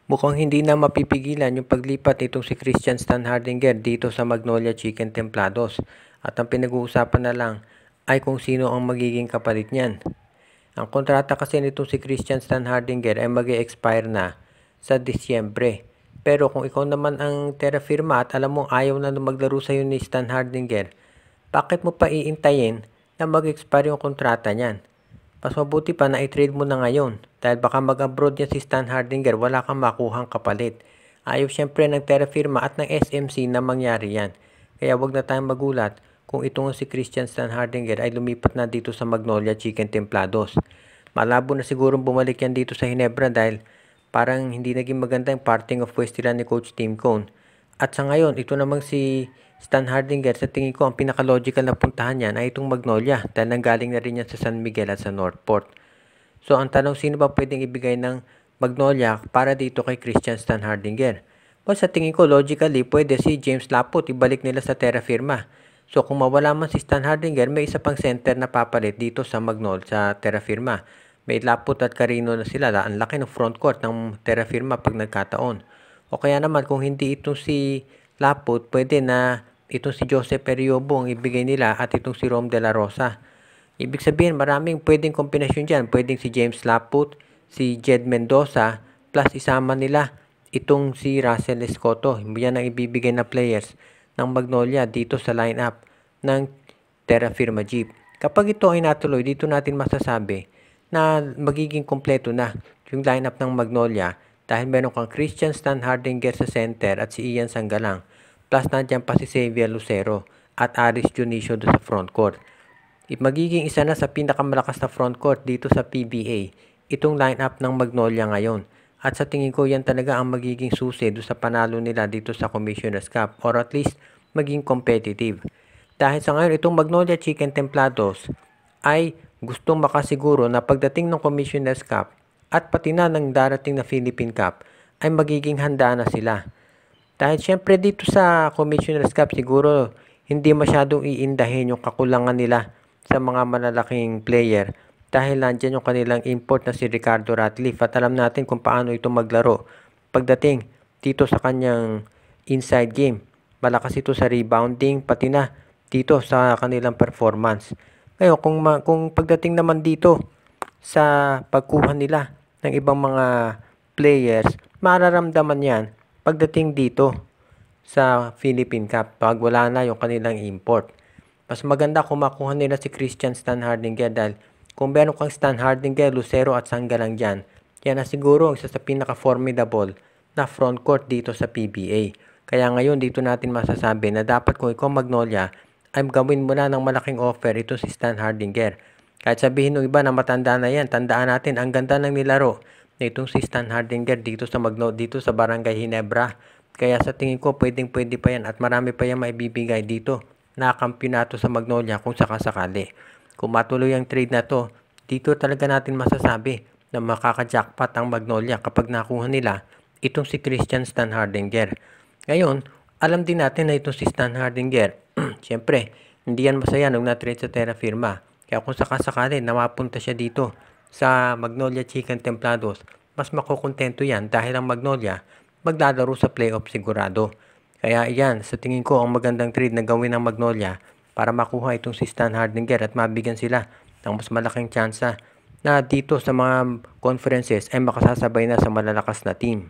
Mukhang hindi na mapipigilan yung paglipat nitong si Christian Stan Hardinger dito sa Magnolia Chicken Templados. At ang pinag-uusapan na lang ay kung sino ang magiging kapalit niyan. Ang kontrata kasi nitong si Christian Stan Hardinger ay mag-e-expire na sa Disyembre. Pero kung ikaw naman ang terafirma at alam mo ayaw na maglaro sa'yo ni Stan Hardinger, bakit mo pa iintayin na mag-expire yung kontrata niyan? Mas mabuti pa na i-trade mo na ngayon dahil baka mag-abroad yan si Stan Hardinger, wala kang makuhang kapalit. Ayaw syempre ng terafirma at ng SMC na mangyari yan. Kaya wag na tayong magulat kung itong si Christian Stan Hardinger ay lumipat na dito sa Magnolia Chicken Templados. Malabo na siguro bumalik yan dito sa Hinebra dahil parang hindi naging maganda yung parting of ways nila ni Coach Tim Cone. At sa ngayon, ito namang si Stan Hardinger, sa tingin ko ang pinaka-logical na puntahan niyan ay itong Magnolia dahil nanggaling na rin yan sa San Miguel at sa Northport. So ang tanong, sino ba pwedeng ibigay ng Magnolia para dito kay Christian Stan Hardinger? Well, sa tingin ko, logically, pwede si James Laput, ibalik nila sa terra firma. So kung mawala man si Stan Hardinger, may isa pang center na papalit dito sa sa terra firma. May Laput at Carino na sila. Ang laki ng front court ng terra firma pag nagkataon. O kaya naman kung hindi itong si Laput, pwede na itong si Joseph Periobo ang ibigay nila at itong si Rom De La Rosa. Ibig sabihin maraming pwedeng kombinasyon dyan. Pwedeng si James Laput, si Jed Mendoza, plus isama nila itong si Russell Escoto. Yan ang ibibigay na players ng Magnolia dito sa lineup ng Terra Firma Jeep. Kapag ito ay natuloy, dito natin masasabi na magiging kompleto na yung lineup ng Magnolia dahil meron kang Christian Stan Hardinger sa center at si Ian Sanggalang. Plus nandiyan pa si Xavier Lucero at Aris Dionisio sa front court. Magiging isa na sa pinakamalakas na front court dito sa PBA itong lineup ng Magnolia ngayon. At sa tingin ko yan talaga ang magiging susi do sa panalo nila dito sa Commissioner's Cup or at least maging competitive. Dahil sa ngayon itong Magnolia Chicken Templados ay gustong makasiguro na pagdating ng Commissioner's Cup at pati na ng darating na Philippine Cup ay magiging handa na sila. Dahil syempre dito sa Commissioner's Cup siguro hindi masyadong iindahin yung kakulangan nila sa mga malalaking player dahil nandiyan yung kanilang import na si Ricardo Ratliff at alam natin kung paano ito maglaro pagdating dito sa kanyang inside game. Malakas ito sa rebounding pati na dito sa kanilang performance. Ngayon kung pagdating naman dito sa pagkuha nila ng ibang mga players, mararamdaman yan pagdating dito sa Philippine Cup pag wala na yung kanilang import. Mas maganda kung makuha nila si Christian Stan Hardinger dahil kung meron kang Stan Hardinger, Lucero at Sanggalang dyan, yan na siguro ang isa sa pinaka-formidable na front court dito sa PBA. Kaya ngayon dito natin masasabi na dapat kung ikaw Magnolia ay gawin mo na ng malaking offer ito si Stan Hardinger. Kahit sabihin ng iba na matanda na yan, tandaan natin ang ganda ng nilaro na itong si Stan Hardinger dito sa dito sa Barangay Hinebra. Kaya sa tingin ko pwede pa yan at marami pa yan maibibigay dito na kampyonato sa Magnolia kung sakasakali. Kung matuloy ang trade na to, dito talaga natin masasabi na makaka-jackpot ang Magnolia kapag nakuha nila itong si Christian Stan Hardinger. Ngayon, alam din natin na itong si Stan Hardinger, siyempre, hindi yan masaya nung na-trade sa Terra Firma. Kaya kung sakasakali na mapunta siya dito sa Magnolia Chicken Templados, mas makukontento yan dahil ang Magnolia maglalaro sa playoff sigurado. Kaya yan, sa tingin ko ang magandang trade na gawin ng Magnolia para makuha itong si Stan Hardinger at mabigyan sila ng mas malaking tsansa na dito sa mga conferences ay makasasabay na sa malalakas na team.